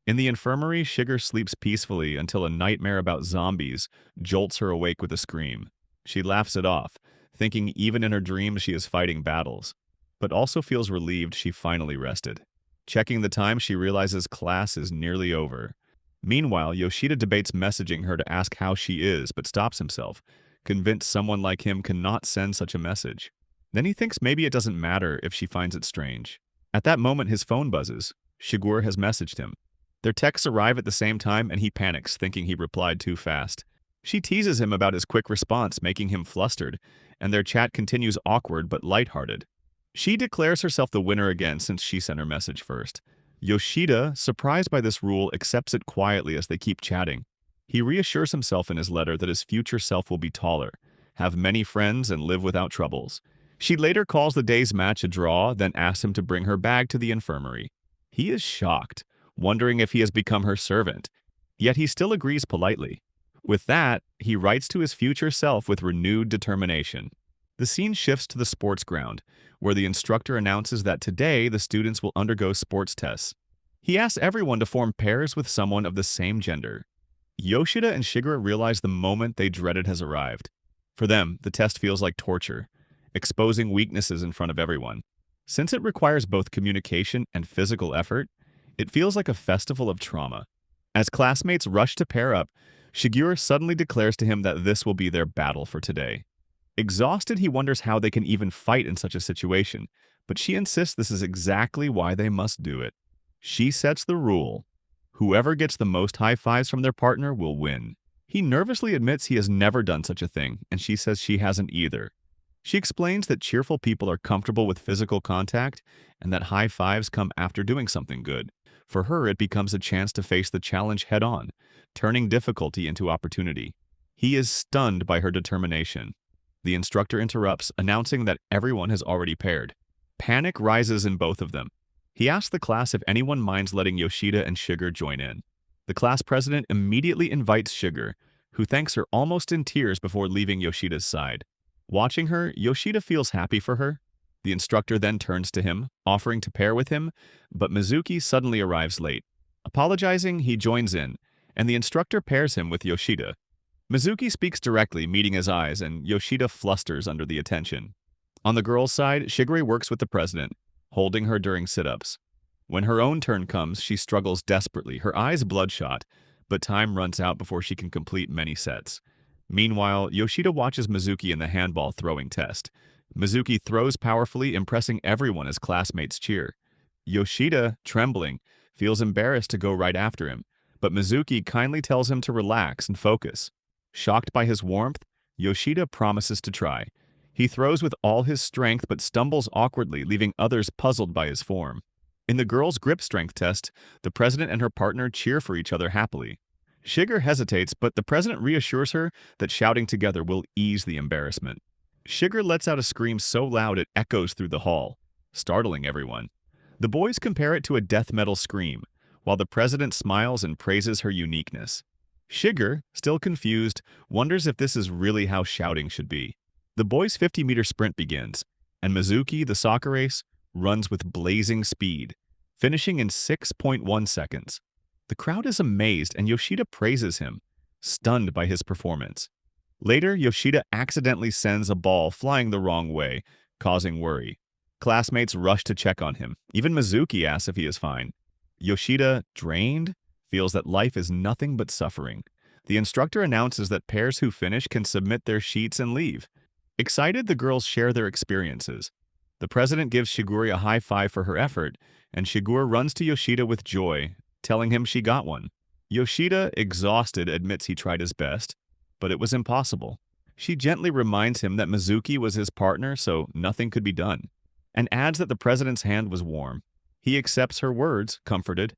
In the infirmary, Shigure sleeps peacefully until a nightmare about zombies jolts her awake with a scream. She laughs it off, thinking even in her dreams she is fighting battles, but also feels relieved she finally rested. Checking the time, she realizes class is nearly over. Meanwhile, Yoshida debates messaging her to ask how she is, but stops himself, convinced someone like him cannot send such a message. Then he thinks maybe it doesn't matter if she finds it strange. At that moment, his phone buzzes. Shigure has messaged him. Their texts arrive at the same time and he panics, thinking he replied too fast. She teases him about his quick response, making him flustered, and their chat continues awkward but lighthearted. She declares herself the winner again since she sent her message first. Yoshida, surprised by this rule, accepts it quietly as they keep chatting. He reassures himself in his letter that his future self will be taller, have many friends, and live without troubles. She later calls the day's match a draw, then asks him to bring her bag to the infirmary. He is shocked, wondering if he has become her servant, yet he still agrees politely. With that, he writes to his future self with renewed determination. The scene shifts to the sports ground, where the instructor announces that today the students will undergo sports tests. He asks everyone to form pairs with someone of the same gender. Yoshida and Shigure realize the moment they dreaded has arrived. For them, the test feels like torture, exposing weaknesses in front of everyone. Since it requires both communication and physical effort, it feels like a festival of trauma. As classmates rush to pair up, Shigure suddenly declares to him that this will be their battle for today. Exhausted, he wonders how they can even fight in such a situation, but she insists this is exactly why they must do it. She sets the rule: whoever gets the most high fives from their partner will win. He nervously admits he has never done such a thing, and she says she hasn't either. She explains that cheerful people are comfortable with physical contact and that high fives come after doing something good. For her, it becomes a chance to face the challenge head-on, turning difficulty into opportunity. He is stunned by her determination. The instructor interrupts, announcing that everyone has already paired. Panic rises in both of them. He asks the class if anyone minds letting Yoshida and Shigure join in. The class president immediately invites Shigure, who thanks her almost in tears before leaving Yoshida's side. Watching her, Yoshida feels happy for her. The instructor then turns to him, offering to pair with him, but Mizuki suddenly arrives late. Apologizing, he joins in, and the instructor pairs him with Yoshida. Mizuki speaks directly, meeting his eyes, and Yoshida flusters under the attention. On the girl's side, Shigure works with the president, holding her during sit-ups. When her own turn comes, she struggles desperately, her eyes bloodshot, but time runs out before she can complete many sets. Meanwhile, Yoshida watches Mizuki in the handball throwing test. Mizuki throws powerfully, impressing everyone as classmates cheer. Yoshida, trembling, feels embarrassed to go right after him, but Mizuki kindly tells him to relax and focus. Shocked by his warmth, Yoshida promises to try. He throws with all his strength but stumbles awkwardly, leaving others puzzled by his form. In the girls' grip strength test, the president and her partner cheer for each other happily. Shigure hesitates, but the president reassures her that shouting together will ease the embarrassment. Shigure lets out a scream so loud it echoes through the hall, startling everyone. The boys compare it to a death metal scream, while the president smiles and praises her uniqueness. Shigure, still confused, wonders if this is really how shouting should be. The boys' 50-meter sprint begins, and Mizuki, the soccer ace, runs with blazing speed, finishing in 6.1 seconds. The crowd is amazed, and Yoshida praises him, stunned by his performance. Later, Yoshida accidentally sends a ball flying the wrong way, causing worry. Classmates rush to check on him. Even Mizuki asks if he is fine. Yoshida, drained, feels that life is nothing but suffering. The instructor announces that pairs who finish can submit their sheets and leave. Excited, the girls share their experiences. The president gives Shigure a high five for her effort, and Shigure runs to Yoshida with joy, telling him she got one. Yoshida, exhausted, admits he tried his best, but it was impossible. She gently reminds him that Mizuki was his partner, so nothing could be done, and adds that the president's hand was warm. He accepts her words, comforted.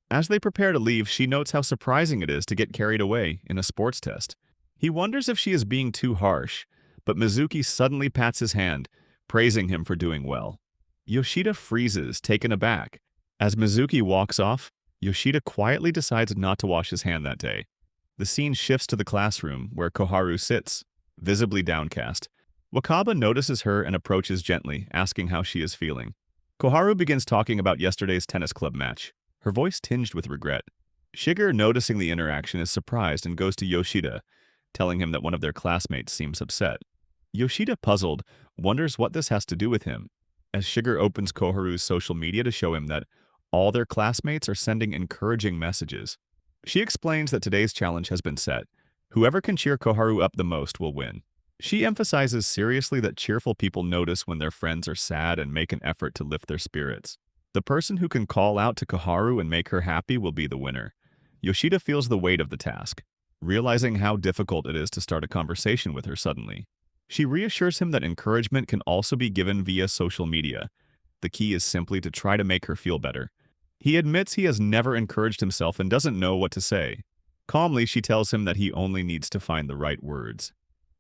As they prepare to leave, she notes how surprising it is to get carried away in a sports test. He wonders if she is being too harsh, but Mizuki suddenly pats his hand, praising him for doing well. Yoshida freezes, taken aback. As Mizuki walks off, Yoshida quietly decides not to wash his hand that day. The scene shifts to the classroom, where Koharu sits, visibly downcast. Wakaba notices her and approaches gently, asking how she is feeling. Koharu begins talking about yesterday's tennis club match, her voice tinged with regret. Shigure, noticing the interaction, is surprised and goes to Yoshida, telling him that one of their classmates seems upset. Yoshida, puzzled, wonders what this has to do with him, as Shigure opens Koharu's social media to show him that all their classmates are sending encouraging messages. She explains that today's challenge has been set. Whoever can cheer Koharu up the most will win. She emphasizes seriously that cheerful people notice when their friends are sad and make an effort to lift their spirits. The person who can call out to Koharu and make her happy will be the winner. Yoshida feels the weight of the task, realizing how difficult it is to start a conversation with her suddenly. She reassures him that encouragement can also be given via social media. The key is simply to try to make her feel better. He admits he has never encouraged himself and doesn't know what to say. Calmly, she tells him that he only needs to find the right words.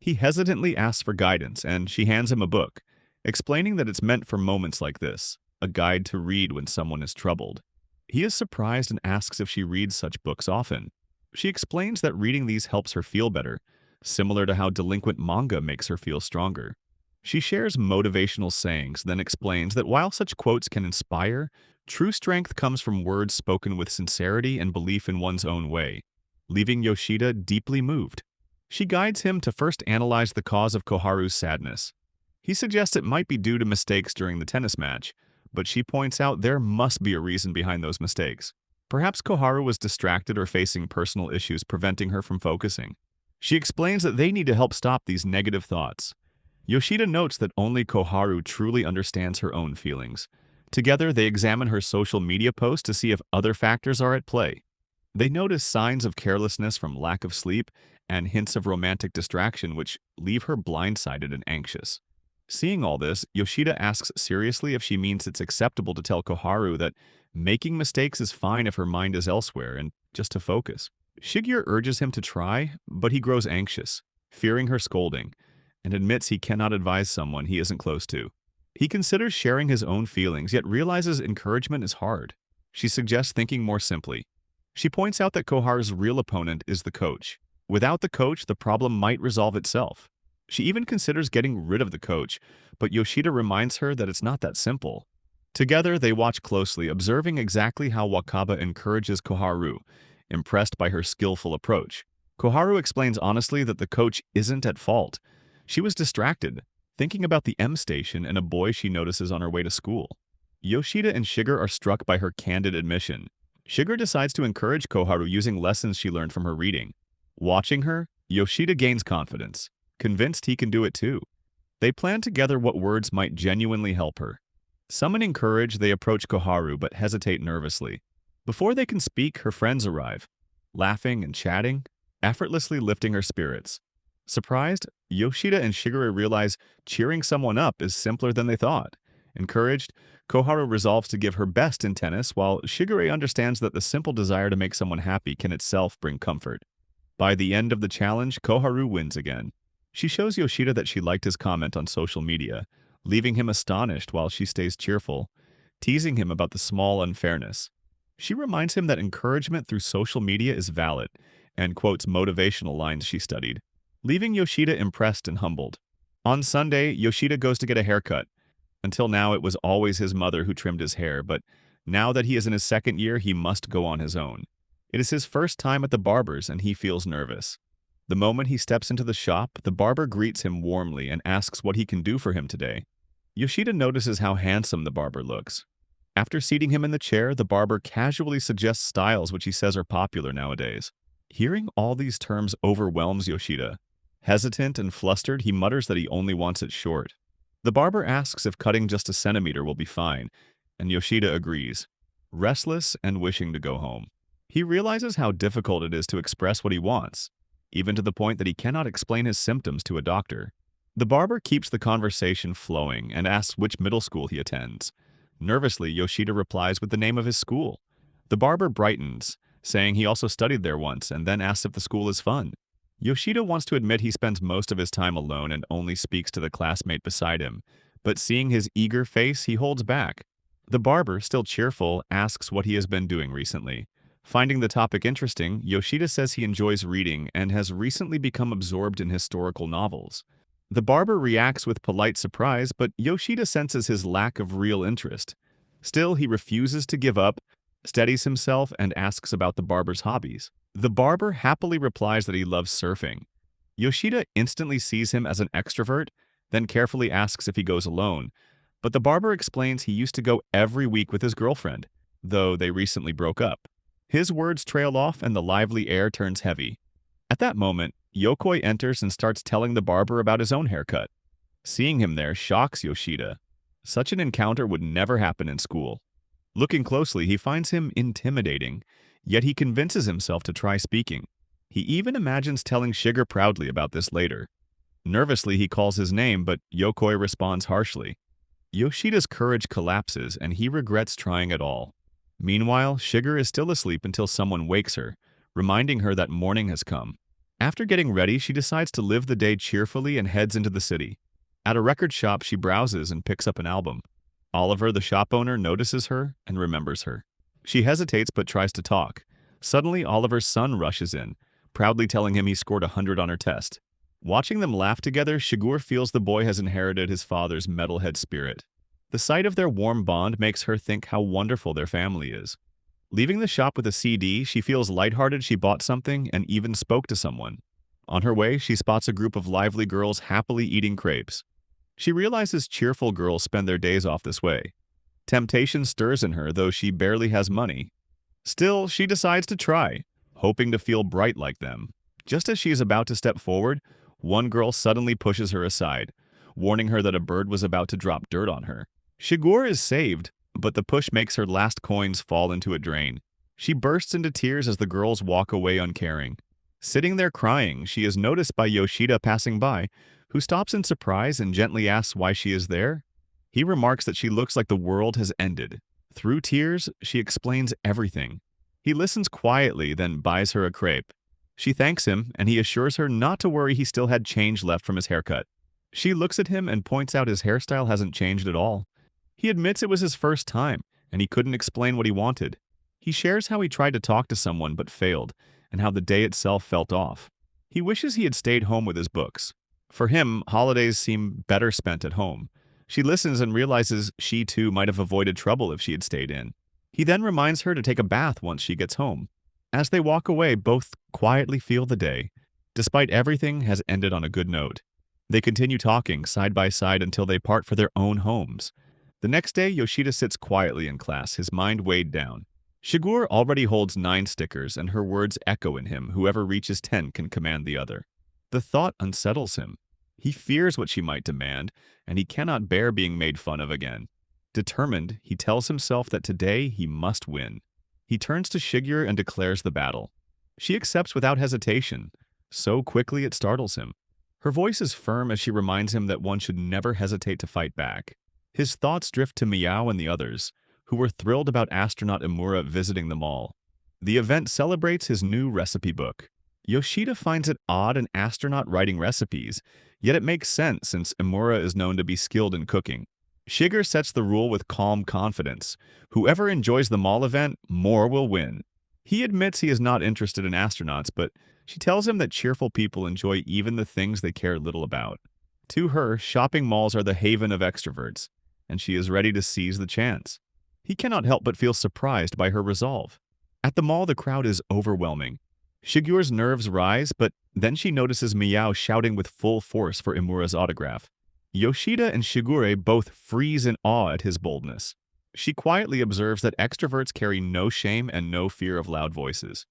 He hesitantly asks for guidance, and she hands him a book, explaining that it's meant for moments like this, a guide to read when someone is troubled. He is surprised and asks if she reads such books often. She explains that reading these helps her feel better, similar to how delinquent manga makes her feel stronger. She shares motivational sayings, then explains that while such quotes can inspire, true strength comes from words spoken with sincerity and belief in one's own way, leaving Yoshida deeply moved. She guides him to first analyze the cause of Koharu's sadness. He suggests it might be due to mistakes during the tennis match, but she points out there must be a reason behind those mistakes. Perhaps Koharu was distracted or facing personal issues preventing her from focusing. She explains that they need to help stop these negative thoughts. Yoshida notes that only Koharu truly understands her own feelings. Together, they examine her social media posts to see if other factors are at play. They notice signs of carelessness from lack of sleep and hints of romantic distraction which leave her blindsided and anxious. Seeing all this, Yoshida asks seriously if she means it's acceptable to tell Koharu that making mistakes is fine if her mind is elsewhere and just to focus. Shigure urges him to try, but he grows anxious, fearing her scolding, and admits he cannot advise someone he isn't close to. He considers sharing his own feelings, yet realizes encouragement is hard. She suggests thinking more simply. She points out that Koharu's real opponent is the coach. Without the coach, the problem might resolve itself. She even considers getting rid of the coach, but Yoshida reminds her that it's not that simple. Together, they watch closely, observing exactly how Wakaba encourages Koharu, impressed by her skillful approach. Koharu explains honestly that the coach isn't at fault. She was distracted, thinking about the M station and a boy she notices on her way to school. Yoshida and Shigure are struck by her candid admission. Shigure decides to encourage Koharu using lessons she learned from her reading. Watching her, Yoshida gains confidence, convinced he can do it too. They plan together what words might genuinely help her. Summoning courage, they approach Koharu but hesitate nervously. Before they can speak, her friends arrive. laughing and chatting, effortlessly lifting her spirits. Surprised, Yoshida and Shigure realize cheering someone up is simpler than they thought. Encouraged, Koharu resolves to give her best in tennis, while Shigure understands that the simple desire to make someone happy can itself bring comfort. By the end of the challenge, Koharu wins again. She shows Yoshida that she liked his comment on social media, leaving him astonished while she stays cheerful, teasing him about the small unfairness. She reminds him that encouragement through social media is valid, and quotes motivational lines she studied, leaving Yoshida impressed and humbled. On Sunday, Yoshida goes to get a haircut. Until now, it was always his mother who trimmed his hair, but now that he is in his second year, he must go on his own. It is his first time at the barber's, and he feels nervous. The moment he steps into the shop, the barber greets him warmly and asks what he can do for him today. Yoshida notices how handsome the barber looks. After seating him in the chair, the barber casually suggests styles which he says are popular nowadays. Hearing all these terms overwhelms Yoshida. Hesitant and flustered, he mutters that he only wants it short. The barber asks if cutting just a centimeter will be fine, and Yoshida agrees, restless and wishing to go home. He realizes how difficult it is to express what he wants, even to the point that he cannot explain his symptoms to a doctor. The barber keeps the conversation flowing and asks which middle school he attends. Nervously, Yoshida replies with the name of his school. The barber brightens, saying he also studied there once, and then asks if the school is fun. Yoshida wants to admit he spends most of his time alone and only speaks to the classmate beside him, but seeing his eager face, he holds back. The barber, still cheerful, asks what he has been doing recently. Finding the topic interesting, Yoshida says he enjoys reading and has recently become absorbed in historical novels. The barber reacts with polite surprise, but Yoshida senses his lack of real interest. Still, he refuses to give up, steadies himself, and asks about the barber's hobbies. The barber happily replies that he loves surfing. Yoshida instantly sees him as an extrovert, then carefully asks if he goes alone, but the barber explains he used to go every week with his girlfriend, though they recently broke up. His words trail off and the lively air turns heavy. At that moment, Yokoi enters and starts telling the barber about his own haircut. Seeing him there shocks Yoshida. Such an encounter would never happen in school. Looking closely, he finds him intimidating, yet he convinces himself to try speaking. He even imagines telling Shigure proudly about this later. Nervously, he calls his name, but Yokoi responds harshly. Yoshida's courage collapses, and he regrets trying at all. Meanwhile, Shigure is still asleep until someone wakes her, reminding her that morning has come. After getting ready, she decides to live the day cheerfully and heads into the city. At a record shop, she browses and picks up an album. Oliver, the shop owner, notices her and remembers her. She hesitates but tries to talk. Suddenly, Oliver's son rushes in, proudly telling him he scored 100 on her test. Watching them laugh together, Shigure feels the boy has inherited his father's metalhead spirit. The sight of their warm bond makes her think how wonderful their family is. Leaving the shop with a CD, she feels lighthearted she bought something and even spoke to someone. On her way, she spots a group of lively girls happily eating crepes. She realizes cheerful girls spend their days off this way. Temptation stirs in her, though she barely has money. Still, she decides to try, hoping to feel bright like them. Just as she is about to step forward, one girl suddenly pushes her aside, warning her that a bird was about to drop dirt on her. Shigure is saved, but the push makes her last coins fall into a drain. She bursts into tears as the girls walk away uncaring. Sitting there crying, she is noticed by Yoshida passing by, who stops in surprise and gently asks why she is there. He remarks that she looks like the world has ended. Through tears, she explains everything. He listens quietly, then buys her a crepe. She thanks him, and he assures her not to worry, he still had change left from his haircut. She looks at him and points out his hairstyle hasn't changed at all. He admits it was his first time, and he couldn't explain what he wanted. He shares how he tried to talk to someone but failed, and how the day itself felt off. He wishes he had stayed home with his books. For him, holidays seem better spent at home. She listens and realizes she too might have avoided trouble if she had stayed in. He then reminds her to take a bath once she gets home. As they walk away, both quietly feel the day. Despite everything, has ended on a good note. They continue talking side by side until they part for their own homes. The next day, Yoshida sits quietly in class, his mind weighed down. Shigure already holds 9 stickers, and her words echo in him. Whoever reaches 10 can command the other. The thought unsettles him. He fears what she might demand, and he cannot bear being made fun of again. Determined, he tells himself that today he must win. He turns to Shigure and declares the battle. She accepts without hesitation. So quickly it startles him. Her voice is firm as she reminds him that one should never hesitate to fight back. His thoughts drift to Miao and the others, who were thrilled about astronaut Imura visiting the mall. The event celebrates his new recipe book. Yoshida finds it odd an astronaut writing recipes, yet it makes sense since Imura is known to be skilled in cooking. Shigure sets the rule with calm confidence. Whoever enjoys the mall event, more will win. He admits he is not interested in astronauts, but she tells him that cheerful people enjoy even the things they care little about. To her, shopping malls are the haven of extroverts, and she is ready to seize the chance. He cannot help but feel surprised by her resolve. At the mall, the crowd is overwhelming. Shigure's nerves rise, but then she notices Miao shouting with full force for Imura's autograph. Yoshida and Shigure both freeze in awe at his boldness. She quietly observes that extroverts carry no shame and no fear of loud voices.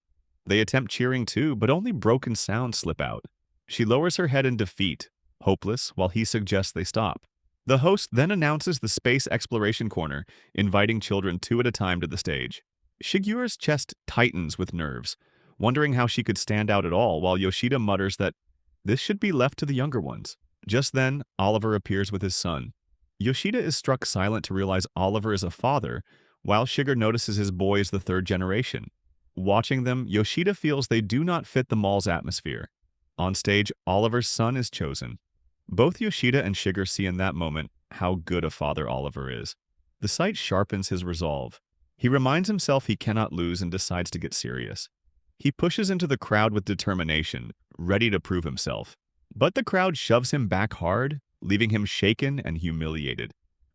They attempt cheering too, but only broken sounds slip out. She lowers her head in defeat, hopeless, while he suggests they stop. The host then announces the Space Exploration Corner, inviting children two at a time to the stage. Shigure's chest tightens with nerves, wondering how she could stand out at all, while Yoshida mutters that this should be left to the younger ones. Just then, Oliver appears with his son. Yoshida is struck silent to realize Oliver is a father, while Shigure notices his boy is the third generation. Watching them, Yoshida feels they do not fit the mall's atmosphere. On stage, Oliver's son is chosen. Both Yoshida and Shigure see in that moment how good a father Oliver is. The sight sharpens his resolve. He reminds himself he cannot lose and decides to get serious. He pushes into the crowd with determination, ready to prove himself. But the crowd shoves him back hard, leaving him shaken and humiliated.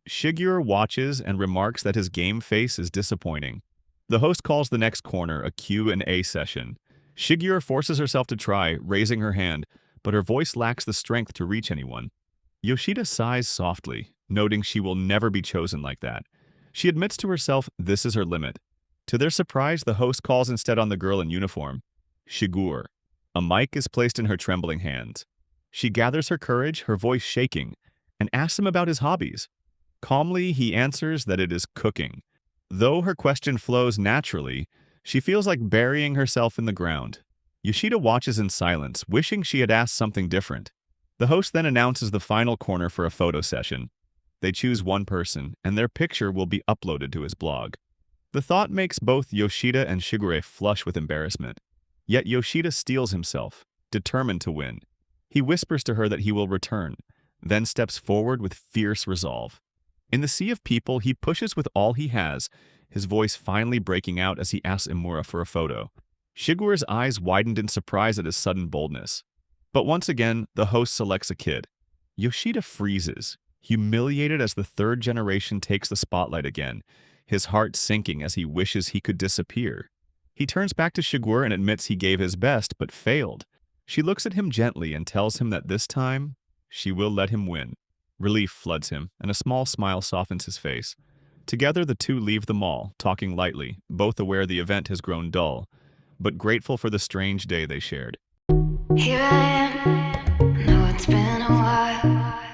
Shigure watches and remarks that his game face is disappointing. The host calls the next corner a Q&A session. Shigure forces herself to try, raising her hand, but her voice lacks the strength to reach anyone. Yoshida sighs softly, noting she will never be chosen like that. She admits to herself this is her limit. To their surprise, the host calls instead on the girl in uniform, Shigure. A mic is placed in her trembling hands. She gathers her courage, her voice shaking, and asks him about his hobbies. Calmly, he answers that it is cooking. Though her question flows naturally, she feels like burying herself in the ground. Yoshida watches in silence, wishing she had asked something different. The host then announces the final corner for a photo session. They choose one person, and their picture will be uploaded to his blog. The thought makes both Yoshida and Shigure flush with embarrassment. Yet Yoshida steels himself, determined to win. He whispers to her that he will return, then steps forward with fierce resolve. In the sea of people, he pushes with all he has, his voice finally breaking out as he asks Imura for a photo. Shigure's eyes widened in surprise at his sudden boldness. But once again, the host selects a kid. Yoshida freezes, humiliated as the third generation takes the spotlight again, his heart sinking as he wishes he could disappear. He turns back to Shigure and admits he gave his best, but failed. She looks at him gently and tells him that this time, she will let him win. Relief floods him, and a small smile softens his face. Together, the two leave the mall, talking lightly, both aware the event has grown dull, but grateful for the strange day they shared. Here I am, know it's been a while.